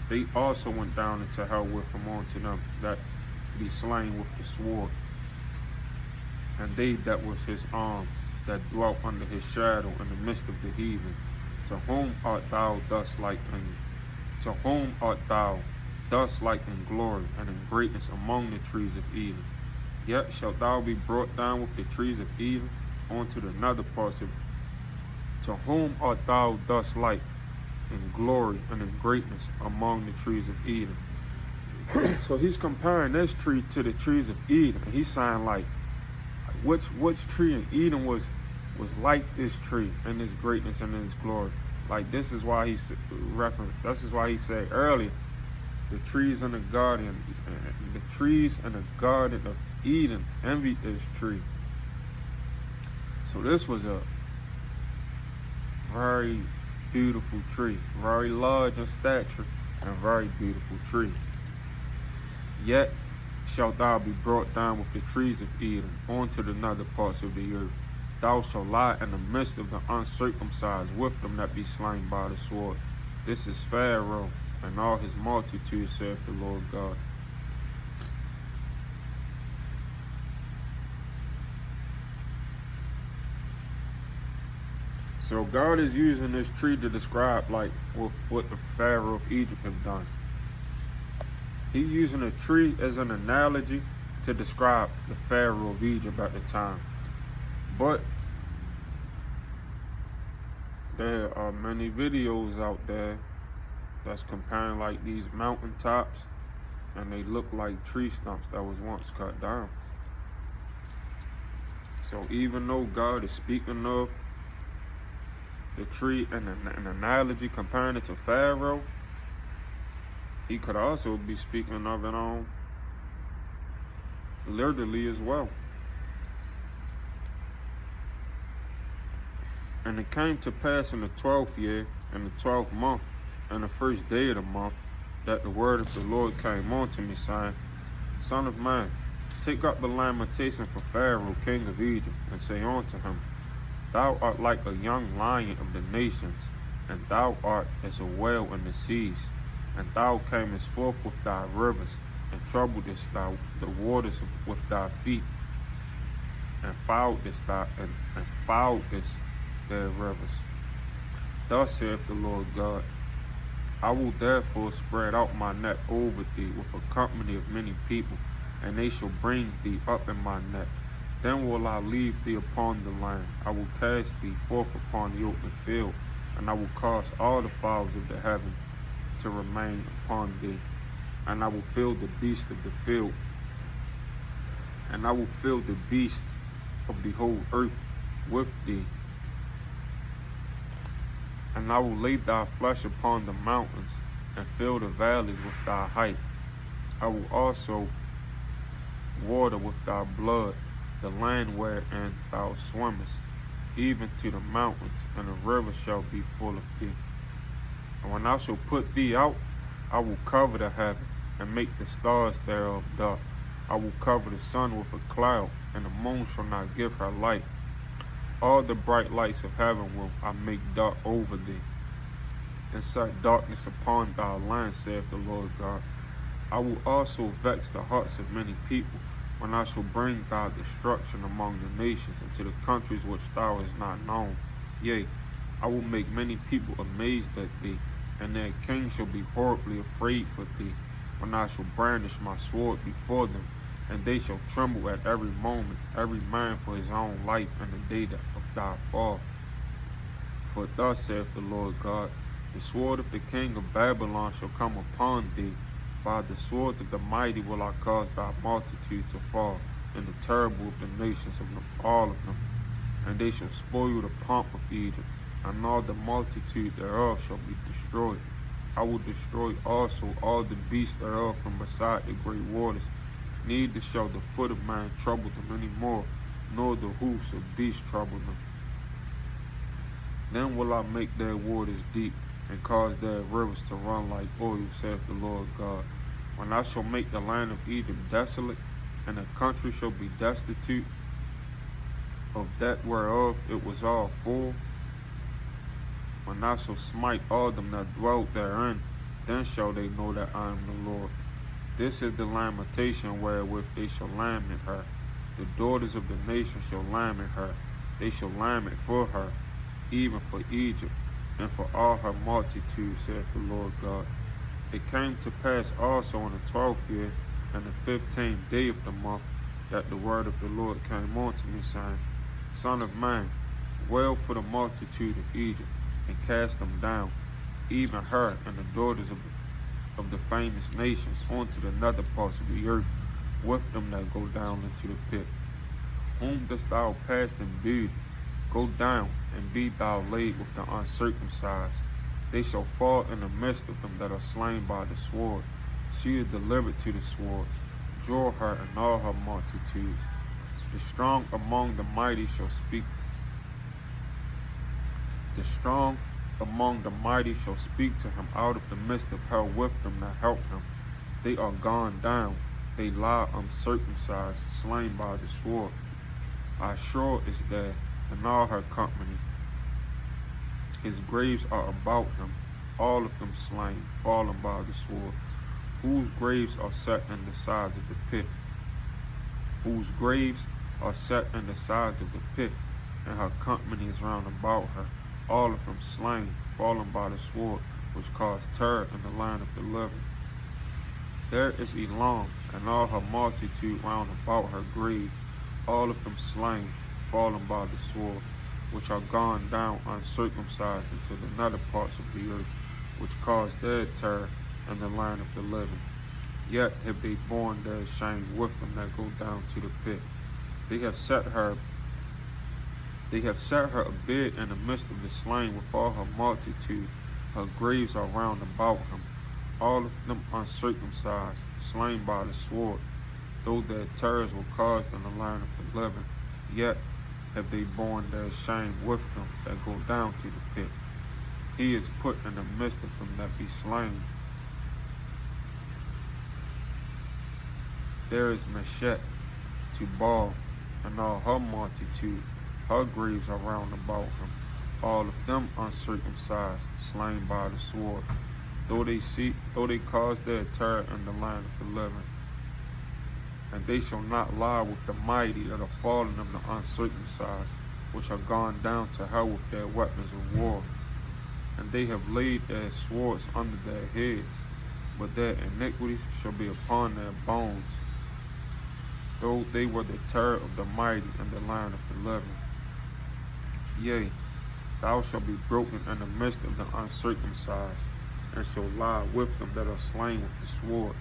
They also went down into hell with him unto them that be slain with the sword, and they that was his arm, that dwelt under his shadow in the midst of the heathen. To whom art thou thus like in to whom art thou thus like in glory and in greatness among the trees of Eden? Yet shalt thou be brought down with the trees of Eden onto the nether parts of. To whom art thou thus like in glory and in greatness among the trees of Eden? So he's comparing this tree to the trees of Eden. And he's saying like which tree in Eden was like this tree in this greatness and in this glory. Like this is why he referenced. This is why he said earlier, the trees in the garden of Eden envied this tree. So this was a very beautiful tree, very large in stature, and very beautiful tree. Yet shalt thou be brought down with the trees of Eden onto the nether parts of the earth. Thou shalt lie in the midst of the uncircumcised with them that be slain by the sword. This is Pharaoh and all his multitude, saith the Lord God. So God is using this tree to describe like what the Pharaoh of Egypt have done. He's using a tree as an analogy to describe the Pharaoh of Egypt at the time. But there are many videos out there that's comparing like these mountaintops, and they look like tree stumps that was once cut down. So even though God is speaking of the tree and an analogy comparing it to Pharaoh, he could also be speaking of it on literally as well. And it came to pass in the 12th year, in the 12th month, and the first day of the month, that the word of the Lord came unto me, saying, Son of man, take up the lamentation for Pharaoh, king of Egypt, and say unto him, Thou art like a young lion of the nations, and thou art as a whale in the seas, and thou camest forth with thy rivers, and troubledest thou the waters with thy feet, and fouledest their rivers. Thus saith the Lord God, I will therefore spread out my net over thee with a company of many people, and they shall bring thee up in my net. Then will I leave thee upon the land. I will cast thee forth upon the open field, and I will cause all the fowls of the heaven to remain upon thee. And I will fill the beasts of the field, and I will fill the beasts of the whole earth with thee. And I will lay thy flesh upon the mountains, and fill the valleys with thy height. I will also water with thy blood the land wherein thou swimmest, even to the mountains, and the river shall be full of thee. And when I shall put thee out, I will cover the heaven, and make the stars thereof dark. I will cover the sun with a cloud, and the moon shall not give her light. All the bright lights of heaven will I make dark over thee, and set darkness upon thy land, saith the Lord God. I will also vex the hearts of many people, when I shall bring thy destruction among the nations, and to the countries which thou hast not known. Yea, I will make many people amazed at thee, and their king shall be horribly afraid for thee, when I shall brandish my sword before them, and they shall tremble at every moment, every man for his own life in the day of thy fall. For thus saith the Lord God, the sword of the king of Babylon shall come upon thee. By the swords of the mighty will I cause thy multitude to fall, and the terrible of the nations of them, all of them. And they shall spoil the pomp of Egypt, and all the multitude thereof shall be destroyed. I will destroy also all the beasts thereof from beside the great waters. Neither shall the foot of man trouble them any more, nor the hoofs of beasts trouble them. Then will I make their waters deep, and cause their rivers to run like oil, saith the Lord God. When I shall make the land of Egypt desolate, and the country shall be destitute of that whereof it was all full, when I shall smite all them that dwelt therein, Then shall they know that I am the Lord. This is the lamentation wherewith they shall lament her. The daughters of the nations shall lament her. They shall lament for her, even for Egypt, and for all her multitude, saith the Lord God. It came to pass also in the 12th year, and the 15th day of the month, that the word of the Lord came unto me, saying, Son of man, wail for the multitude of Egypt, and cast them down, even her and the daughters of the famous nations, onto the nether parts of the earth, with them that go down into the pit. Whom dost thou pass in beauty? Go down, and be thou laid with the uncircumcised. They shall fall in the midst of them that are slain by the sword. She is delivered to the sword. Draw her and all her multitudes. The strong among the mighty shall speak. The strong among the mighty shall speak to him out of the midst of her with them that help him. They are gone down. They lie uncircumcised, slain by the sword. Ashur is there, and all her company. His graves are about him, all of them slain, fallen by the sword, whose graves are set in the sides of the pit, whose graves are set in the sides of the pit, and her company is round about her, all of them slain, fallen by the sword, which caused terror in the land of the living. There is Elam, and all her multitude round about her grave, all of them slain, fallen by the sword, which are gone down uncircumcised into the nether parts of the earth, which caused their terror in the land of the living. Yet have they borne their shame with them that go down to the pit. They have set her a bed in the midst of the slain with all her multitude. Her graves are round about him, all of them uncircumcised, slain by the sword, though their terrors were caused in the land of the living. Yet have they borne their shame with them that go down to the pit. He is put in the midst of them that be slain. There is Meshech, Tubal, and all her multitude. Her graves are round about him, all of them uncircumcised, slain by the sword, though they cause their terror in the land of the living. And they shall not lie with the mighty that are fallen of the uncircumcised, which are gone down to hell with their weapons of war. And they have laid their swords under their heads, but their iniquities shall be upon their bones, though they were the terror of the mighty in the land of the living. Yea, thou shalt be broken in the midst of the uncircumcised, and shall lie with them that are slain with the sword.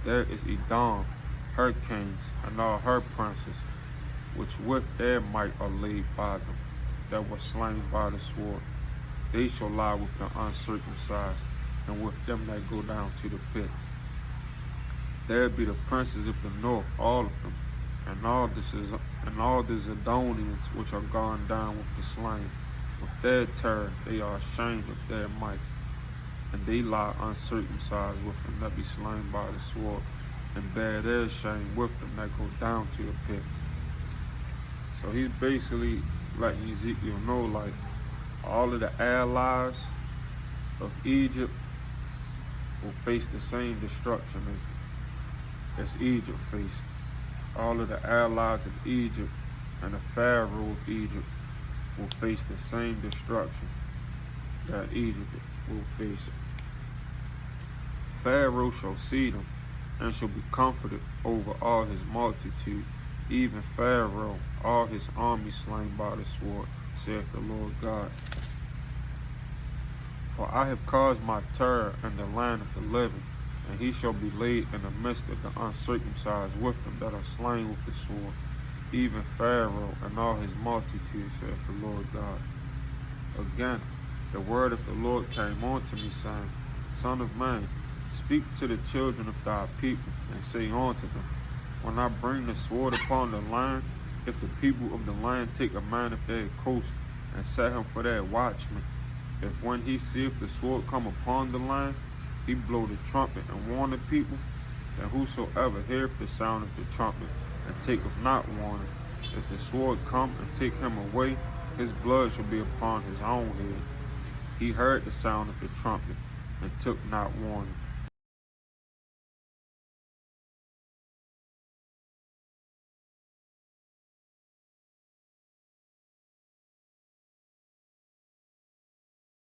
There is Edom, her kings, and all her princes, which with their might are laid by them, that were slain by the sword. They shall lie with the uncircumcised, and with them that go down to the pit. There be the princes of the north, all of them, and all the Zidonians which are gone down with the slain. With their terror they are ashamed of their might, and they lie uncircumcised with them that be slain by the sword, and bear their shame with them that go down to the pit. So he's basically letting Ezekiel know, like, all of the allies of Egypt will face the same destruction as Egypt faced. All of the allies of Egypt and the Pharaoh of Egypt will face the same destruction that Egypt will face. Pharaoh shall see them, and shall be comforted over all his multitude, even Pharaoh, all his army slain by the sword, saith the Lord God. For I have caused my terror in the land of the living, and he shall be laid in the midst of the uncircumcised with them that are slain with the sword, even Pharaoh and all his multitude, saith the Lord God. Again, the word of the Lord came unto me, saying, Son of man, speak to the children of thy people, and say unto them, When I bring the sword upon the land, if the people of the land take a man of their coast, and set him for their watchman, if when he seeth the sword come upon the land, he blow the trumpet and warn the people, then whosoever heareth the sound of the trumpet, and taketh not warning, if the sword come and take him away, his blood shall be upon his own head. He heard the sound of the trumpet, and took not warning.